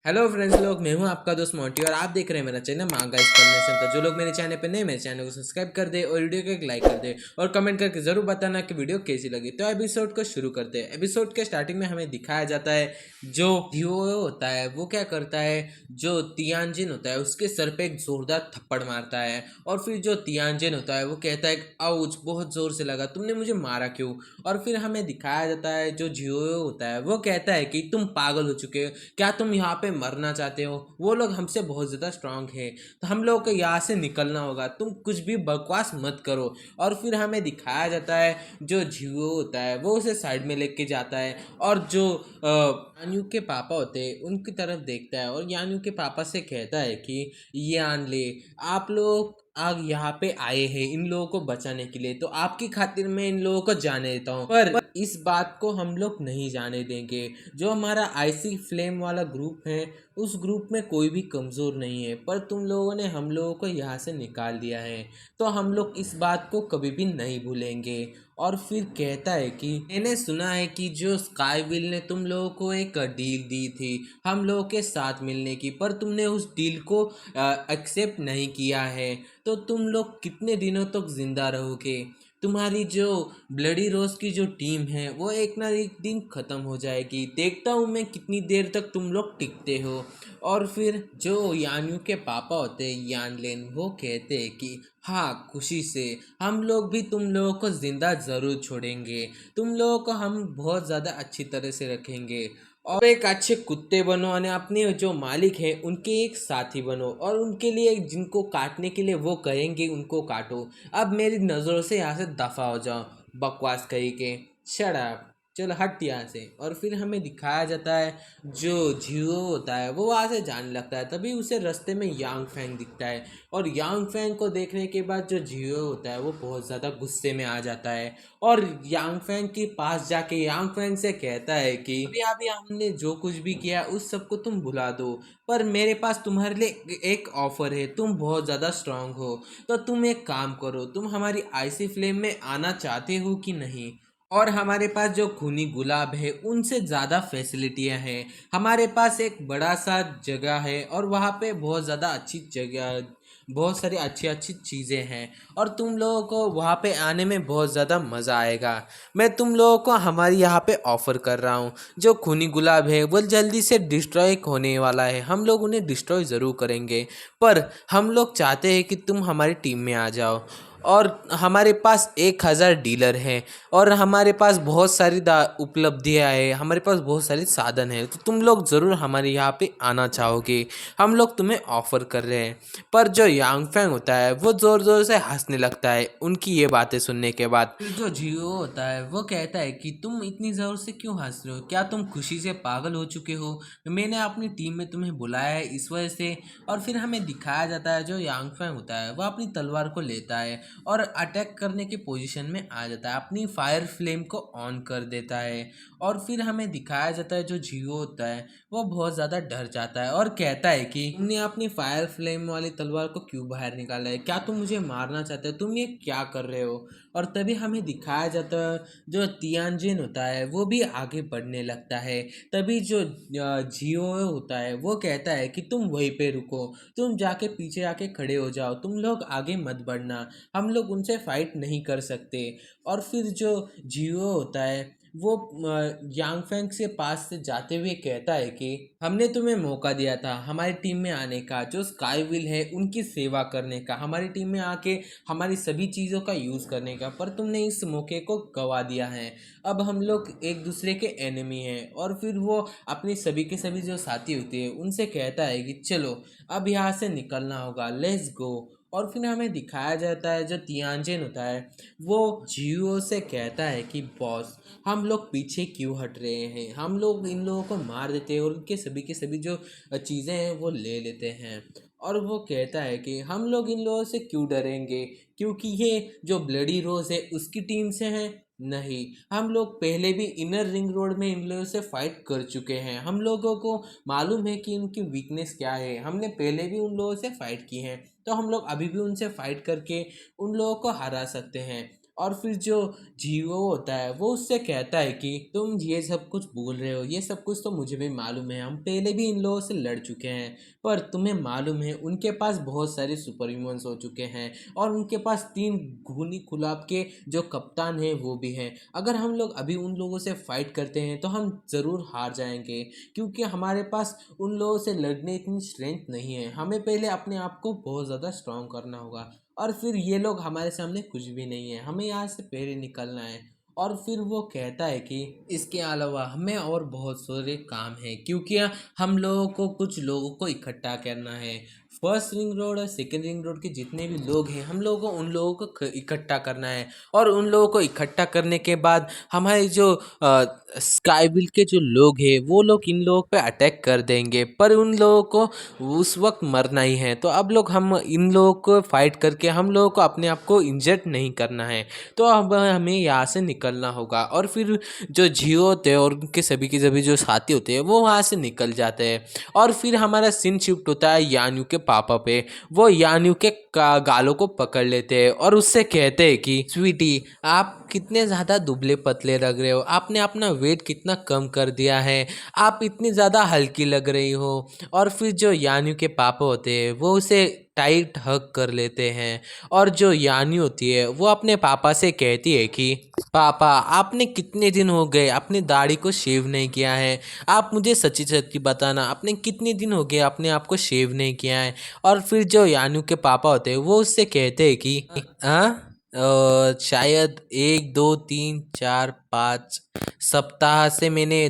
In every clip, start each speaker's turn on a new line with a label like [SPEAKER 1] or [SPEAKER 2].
[SPEAKER 1] Hello friends लोग, मैं हूं आपका दोस्त मोंटी और आप देख रहे हैं मेरा चैनल मांगा एक्सप्लेनेशन। तो जो लोग मेरे चैनल पे नए, मेरे चैनल को सब्सक्राइब कर दे और वीडियो को एक लाइक कर दे और कमेंट करके जरूर बताना कि वीडियो कैसी लगी। तो एपिसोड को शुरू करते हैं। एपिसोड के स्टार्टिंग में हमें दिखाया जाता है जो धियो होता है वो क्या करता है, जो तियानजिन होता है उसके सर पे एक जोरदार थप्पड़ मारता है और फिर जो तियानजिन होता है वो कहता है आउच, बहुत जोर से लगा, तुमने मुझे मारा क्यों। और फिर हमें दिखाया जाता है जो जियो होता है वो कहता है कि तुम पागल हो चुके हो, क्या तुम यहाँ पे मरना चाहते हो, वो लोग हमसे बहुत ज़्यादा स्ट्रांग है, तो हम लोग को यहाँ से निकलना होगा, तुम कुछ भी बकवास मत करो। और फिर हमें दिखाया जाता है जो जियो होता है वो उसे साइड में लेके जाता है और जो यान्यू के पापा होते हैं उनकी तरफ देखता है और यान्यू के पापा से कहता है कि यान ले, आप लोग आग यहाँ पे आए हैं इन लोगों को बचाने के लिए, तो आपकी खातिर मैं इन लोगों को जाने देता हूँ, पर इस बात को हम लोग नहीं जाने देंगे। जो हमारा आईसी फ्लेम वाला ग्रुप है उस ग्रुप में कोई भी कमज़ोर नहीं है, पर तुम लोगों ने हम लोगों को यहाँ से निकाल दिया है, तो हम लोग इस बात को कभी भी नहीं भूलेंगे। और फिर कहता है कि मैंने सुना है कि जो स्काईविल ने तुम लोगों को एक डील दी थी हम लोगों के साथ मिलने की, पर तुमने उस डील को एक्सेप्ट नहीं किया है, तो तुम लोग कितने दिनों तक जिंदा रहोगे। तुम्हारी जो ब्लडी रोज की जो टीम है वो एक ना एक दिन ख़त्म हो जाएगी, देखता हूँ मैं कितनी देर तक तुम लोग टिकते हो। और फिर जो यान्यू के पापा होते हैं यानलेन, वो कहते हैं कि हाँ खुशी से हम लोग भी तुम लोगों को ज़िंदा ज़रूर छोड़ेंगे, तुम लोगों को हम बहुत ज़्यादा अच्छी तरह से रखेंगे और एक अच्छे कुत्ते बनो और अपने जो मालिक है उनके एक साथी बनो और उनके लिए जिनको काटने के लिए वो कहेंगे उनको काटो। अब मेरी नज़रों से यहाँ से दफ़ा हो जाओ, बकवास कही के, शट अप, चलो हट यहाँ से। और फिर हमें दिखाया जाता है जो जियो होता है वो वहाँ से जाने लगता है, तभी उसे रास्ते में यांग फैंग दिखता है और यांग फैंग को देखने के बाद जो जियो होता है वो बहुत ज़्यादा गुस्से में आ जाता है और यांग फैंग के पास जाके यांग फैंग से कहता है कि अभी अभी हमने जो कुछ भी किया उस सब को तुम भुला दो, पर मेरे पास तुम्हारे लिए एक ऑफर है, तुम बहुत ज़्यादा स्ट्रांग हो, तो तुम एक काम करो, तुम हमारी आईसी फ्लेम में आना चाहते हो कि नहीं। और हमारे पास जो खूनी गुलाब है उनसे ज़्यादा फैसिलिटियाँ हैं, हमारे पास एक बड़ा सा जगह है और वहाँ पे बहुत ज़्यादा अच्छी जगह, बहुत सारी अच्छी अच्छी चीज़ें हैं और तुम लोगों को वहाँ पे आने में बहुत ज़्यादा मज़ा आएगा। मैं तुम लोगों को हमारी यहाँ पे ऑफ़र कर रहा हूँ, जो खूनी गुलाब है वो जल्दी से डिस्ट्रॉय होने वाला है, हम लोग उन्हें डिस्ट्रॉय ज़रूर करेंगे, पर हम लोग चाहते हैं कि तुम हमारी टीम में आ जाओ और हमारे पास 1000 डीलर हैं और हमारे पास बहुत सारी उपलब्धियाँ हैं, हमारे पास बहुत सारे साधन हैं, तो तुम लोग ज़रूर हमारे यहाँ पे आना चाहोगे, हम लोग तुम्हें ऑफ़र कर रहे हैं। पर जो यांग फैंग होता है वो ज़ोर ज़ोर से हंसने लगता है उनकी ये बातें सुनने के बाद। फिर जो जियो होता है वो कहता है कि तुम इतनी ज़ोर से क्यों हंस रहे हो, क्या तुम खुशी से पागल हो चुके हो, मैंने अपनी टीम में तुम्हें बुलाया है इस वजह से। और फिर हमें दिखाया जाता है जो यांग फैंग होता है वो अपनी तलवार को लेता है और अटैक करने की पोजीशन में आ जाता है, अपनी फायर फ्लेम को ऑन कर देता है। और फिर हमें दिखाया जाता है जो जियो होता है वो बहुत ज़्यादा डर जाता है और कहता है कि तुमने अपनी फायर फ्लेम वाली तलवार को क्यों बाहर निकाला है, क्या तुम मुझे मारना चाहते हो, तुम ये क्या कर रहे हो। और तभी हमें दिखाया जाता है जो तियानजिन होता है वो भी आगे बढ़ने लगता है, तभी जो जियो होता है वो कहता है कि तुम वहीं पे रुको, तुम जाके पीछे आके खड़े हो जाओ, तुम लोग आगे मत बढ़ना, हम लोग उनसे फाइट नहीं कर सकते। और फिर जो जियो होता है वो यांग फैंग से पास से जाते हुए कहता है कि हमने तुम्हें मौका दिया था हमारी टीम में आने का, जो स्काई विल है उनकी सेवा करने का, हमारी टीम में आके हमारी सभी चीज़ों का यूज़ करने का, पर तुमने इस मौके को गवा दिया है, अब हम लोग एक दूसरे के एनिमी हैं। और फिर वो अपनी सभी के सभी जो साथी होते हैं उनसे कहता है कि चलो अब यहाँ से निकलना होगा, लेट्स गो। और फिर हमें दिखाया जाता है जो तियानजिन होता है वो जियो से कहता है कि बॉस, हम लोग पीछे क्यों हट रहे हैं, हम लोग इन लोगों को मार देते हैं और उनके सभी के सभी जो चीज़ें हैं वो ले लेते हैं। और वो कहता है कि हम लोग इन लोगों से क्यों डरेंगे, क्योंकि ये जो ब्लडी रोज है उसकी टीम से हैं, नहीं, हम लोग पहले भी इनर रिंग रोड में इन लोगों से फाइट कर चुके हैं, हम लोगों को मालूम है कि उनकी वीकनेस क्या है, हमने पहले भी उन लोगों से फाइट की है, तो हम लोग अभी भी उनसे फाइट करके उन लोगों को हरा सकते हैं। और फिर जो जीवो होता है वो उससे कहता है कि तुम ये सब कुछ बोल रहे हो, ये सब कुछ तो मुझे भी मालूम है, हम पहले भी इन लोगों से लड़ चुके हैं। पर तुम्हें मालूम है उनके पास बहुत सारे सुपर ह्यूमंस हो चुके हैं और उनके पास 3 खूनी गुलाब के जो कप्तान हैं वो भी हैं। अगर हम लोग अभी उन लोगों से फाइट करते हैं तो हम ज़रूर हार जाएंगे, क्योंकि हमारे पास उन लोगों से लड़ने इतनी स्ट्रेंथ नहीं है। हमें पहले अपने आप को बहुत ज़्यादा स्ट्रांग करना होगा और फिर ये लोग हमारे सामने कुछ भी नहीं है, हमें यहाँ से पहले निकलना है। और फिर वो कहता है कि इसके अलावा हमें और बहुत सारे काम है, क्योंकि हम लोगों को कुछ लोगों को इकट्ठा करना है। फर्स्ट रिंग रोड और सेकेंड रिंग रोड के जितने भी लोग हैं हम लोगों को उन लोगों को इकट्ठा करना है। और उन लोगों को इकट्ठा करने के बाद हमारे जो स्काईविल के जो लोग हैं वो लोग इन लोगों पे अटैक कर देंगे, पर उन लोगों को उस वक्त मरना ही है। तो अब लोग हम इन लोगों को फाइट करके हम लोगों को अपने आप को इंजर्ड नहीं करना है। तो अब हमें यहाँ से निकलना होगा। और फिर जो जियो होते हैं और उनके सभी के सभी जो साथी होते हैं वो वहाँ से निकल जाते हैं। और फिर हमारा सीन शिफ्ट होता है यान्यू के पापा पे। वो यान्यू के गालों को पकड़ लेते हैं और उससे कहते हैं कि स्वीटी, आप कितने ज़्यादा दुबले पतले लग रहे हो, आपने अपना वेट कितना कम कर दिया है, आप इतनी ज़्यादा हल्की लग रही हो। और फिर जो यान्यू के पापा होते हैं वो उसे टाइट हग कर लेते हैं। और जो यान्यू होती है वो अपने पापा से कहती है कि पापा, आपने कितने दिन हो गए अपनी दाढ़ी को शेव नहीं किया है, आप मुझे सच्ची सच्ची बताना, आपने कितने दिन हो गए अपने आप को शेव नहीं किया है। और फिर जो यान्यू के पापा होते हैं वो उससे कहते हैं कि हाँ, शायद 1 2 3 4 5 सप्ताह से मैंने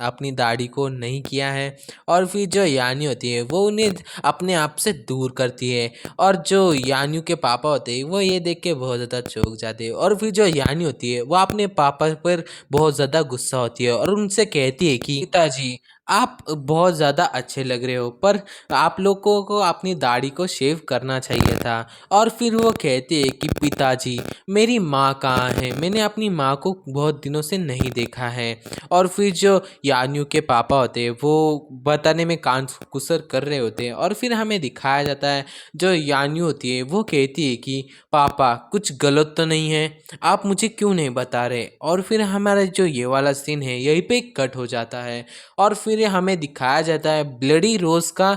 [SPEAKER 1] अपनी दाढ़ी को नहीं किया है। और फिर जो यानी होती है वो उन्हें अपने आप से दूर करती है। और जो यान्यू के पापा होते हैं वो ये देख के बहुत ज़्यादा चौंक जाते हैं। और फिर जो यानी होती है वो अपने पापा पर बहुत ज़्यादा गुस्सा होती है और उनसे कहती है कि पिताजी, आप बहुत ज़्यादा अच्छे लग रहे हो, पर आप लोगों को अपनी दाढ़ी को शेव करना चाहिए था। और फिर वो कहते हैं कि पिताजी, मेरी माँ कहाँ है, मैंने अपनी माँ को बहुत दिनों से नहीं देखा है। और फिर जो यान्यू के पापा होते हैं वो बताने में कान कुसर कर रहे होते हैं। और फिर हमें दिखाया जाता है जो यान्यू होती है वो कहती है कि पापा, कुछ गलत तो नहीं है, आप मुझे क्यों नहीं बता रहे। और फिर हमारा जो ये वाला सीन है यहीं पे कट हो जाता है। और फिर हमें दिखाया जाता है ब्लडी रोज का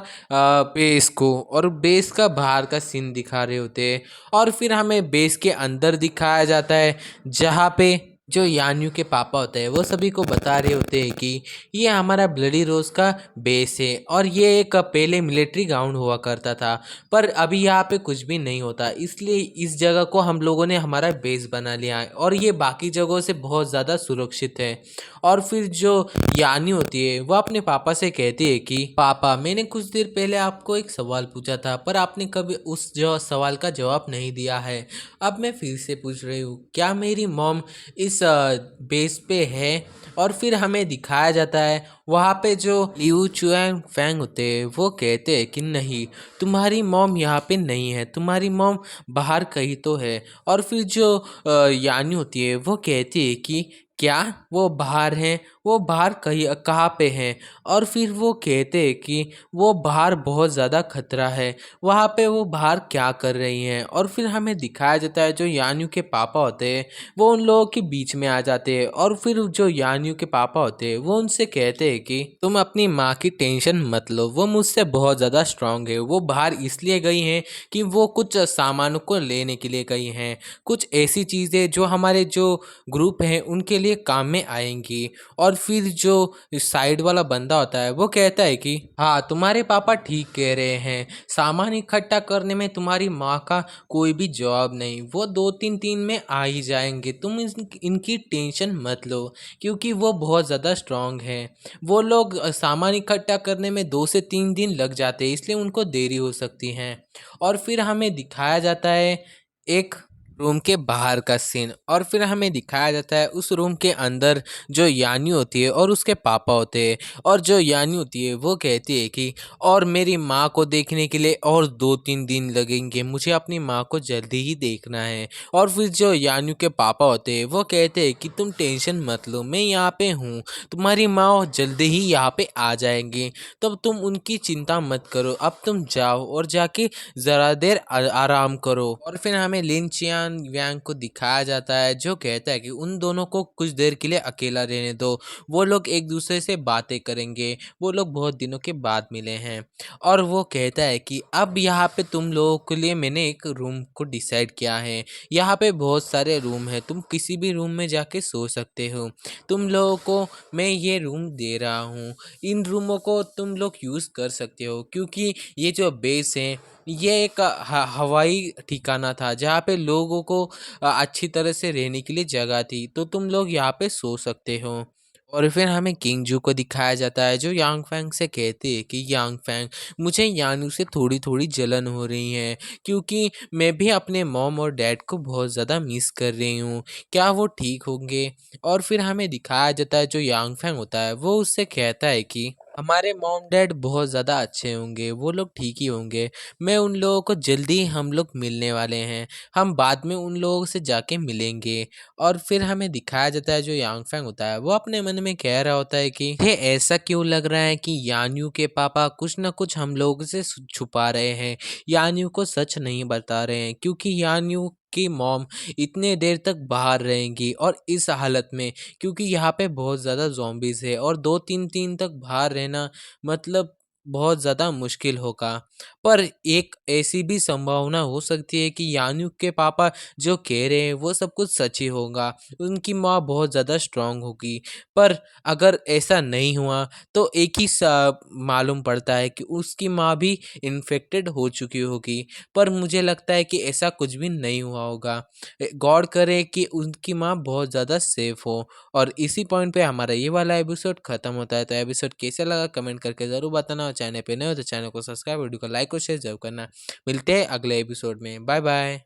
[SPEAKER 1] बेस को, और बेस का बाहर का सीन दिखा रहे होते हैं। और फिर हमें बेस के अंदर दिखाया जाता है जहाँ पे जो यान्यू के पापा होते हैं वो सभी को बता रहे होते हैं कि ये हमारा ब्लडी रोज का बेस है और ये एक पहले मिलिट्री ग्राउंड हुआ करता था, पर अभी यहाँ पे कुछ भी नहीं होता, इसलिए इस जगह को हम लोगों ने हमारा बेस बना लिया है और ये बाकी जगहों से बहुत ज़्यादा सुरक्षित है। और फिर जो यानी होती है वो अपने पापा से कहती है कि पापा, मैंने कुछ देर पहले आपको एक सवाल पूछा था पर आपने कभी उस जो सवाल का जवाब नहीं दिया है। अब मैं फिर से पूछ रही हूँ, क्या मेरी मॉम इस बेस पे है। और फिर हमें दिखाया जाता है वहाँ पे जो लियू चुआंग फैंग होते हैं वो कहते हैं कि नहीं, तुम्हारी मॉम यहाँ पे नहीं है, तुम्हारी मॉम बाहर कहीं तो है। और फिर जो यानी होती है वो कहती है कि क्या वो बाहर हैं, वो बाहर कहीं कहाँ पे हैं। और फिर वो कहते हैं कि वो बाहर बहुत ज़्यादा खतरा है, वहाँ पे वो बाहर क्या कर रही हैं। और फिर हमें दिखाया जाता है जो यान्यू के पापा होते हैं वो उन लोगों के बीच में आ जाते हैं। और फिर जो यान्यू के पापा होते हैं वो उनसे कहते हैं कि तुम अपनी माँ की टेंशन मत लो, वो मुझसे बहुत ज़्यादा स्ट्रांग है, वो बाहर इसलिए गई हैं कि वो कुछ सामानों को लेने के लिए गई हैं, कुछ ऐसी चीज़ें जो हमारे जो ग्रुप हैं उनके लिए काम में आएंगी। और फिर जो साइड वाला बंदा होता है वो कहता है कि हाँ, तुम्हारे पापा ठीक कह रहे हैं, सामान इकट्ठा करने में तुम्हारी माँ का कोई भी जवाब नहीं, वो 2-3 दिन में आ ही जाएंगे, तुम इनकी टेंशन मत लो, क्योंकि वो बहुत ज़्यादा स्ट्रांग है। वो लोग सामान इकट्ठा करने में 2 से 3 दिन लग जाते हैं, इसलिए उनको देरी हो सकती है। और फिर हमें दिखाया जाता है एक रूम के बाहर का सीन, और फिर हमें दिखाया जाता है उस रूम के अंदर जो यानी होती है और उसके पापा होते हैं। और जो यानी होती है वो कहती है कि और मेरी माँ को देखने के लिए और 2-3 दिन लगेंगे, मुझे अपनी माँ को जल्दी ही देखना है। और फिर जो यानी के पापा होते हैं वो कहते हैं कि तुम टेंशन मत लो, मैं यहाँ पे हूँ, तुम्हारी माँ जल्दी ही यहाँ पे आ जाएंगी, तब तुम उनकी चिंता मत करो, अब तुम जाओ और जाके ज़रा देर आराम करो। और फिर हमें लिन चियान यान यांग को दिखाया जाता है, जो कहता है कि उन दोनों को कुछ देर के लिए अकेला रहने दो, वो लोग एक दूसरे से बातें करेंगे, वो लोग बहुत दिनों के बाद मिले हैं। और वो कहता है कि अब यहाँ पे तुम लोगों के लिए मैंने एक रूम को डिसाइड किया है, यहाँ पे बहुत सारे रूम हैं, तुम किसी भी रूम में जाके सो सकते हो, तुम लोगों को मैं ये रूम दे रहा हूँ, इन रूमों को तुम लोग यूज़ कर सकते हो, क्योंकि ये जो बेस है ये एक हवाई ठिकाना था जहाँ पे लोगों को अच्छी तरह से रहने के लिए जगह थी, तो तुम लोग यहाँ पे सो सकते हो। और फिर हमें किंग जू को दिखाया जाता है, जो यांग फैंग से कहते हैं कि यांग फैंग, मुझे यानू से थोड़ी थोड़ी जलन हो रही है, क्योंकि मैं भी अपने मॉम और डैड को बहुत ज़्यादा मिस कर रही हूँ, क्या वो ठीक होंगे? और फिर हमें दिखाया जाता है, जो यांग फैंग होता है वो उससे कहता है कि हमारे मॉम डैड बहुत ज़्यादा अच्छे होंगे, वो लोग ठीक ही होंगे, मैं उन लोगों को जल्दी ही हम लोग मिलने वाले हैं, हम बाद में उन लोगों से जाके मिलेंगे। और फिर हमें दिखाया जाता है, जो यांग फैंग होता है वो अपने मन में कह रहा होता है कि ये ऐसा क्यों लग रहा है कि यान्यू के पापा कुछ ना कुछ हम लोगों से छुपा रहे हैं, यान्यू को सच नहीं बता रहे हैं, क्योंकि यान्यू की मॉम इतने देर तक बाहर रहेंगी और इस हालत में, क्योंकि यहाँ पे बहुत ज़्यादा ज़ॉम्बीज़ है और 2-3 दिन तक बाहर रहना मतलब बहुत ज़्यादा मुश्किल होगा। पर एक ऐसी भी संभावना हो सकती है कि यान्यू के पापा जो कह रहे हैं वो सब कुछ सच ही होगा, उनकी माँ बहुत ज़्यादा स्ट्रांग होगी। पर अगर ऐसा नहीं हुआ तो एक ही मालूम पड़ता है कि उसकी माँ भी इन्फेक्टेड हो चुकी होगी, पर मुझे लगता है कि ऐसा कुछ भी नहीं हुआ होगा। गॉड करे कि उनकी माँ बहुत ज़्यादा सेफ हो। और इसी पॉइंट पे हमारा ये वाला एपिसोड खत्म होता है। तो एपिसोड कैसे लगा कमेंट करके ज़रूर बताना, और चैनल पे नए हो तो चैनल को सब्सक्राइब, वीडियो को लाइक और शेयर जरूर करना। मिलते हैं अगले एपिसोड में, बाय बाय।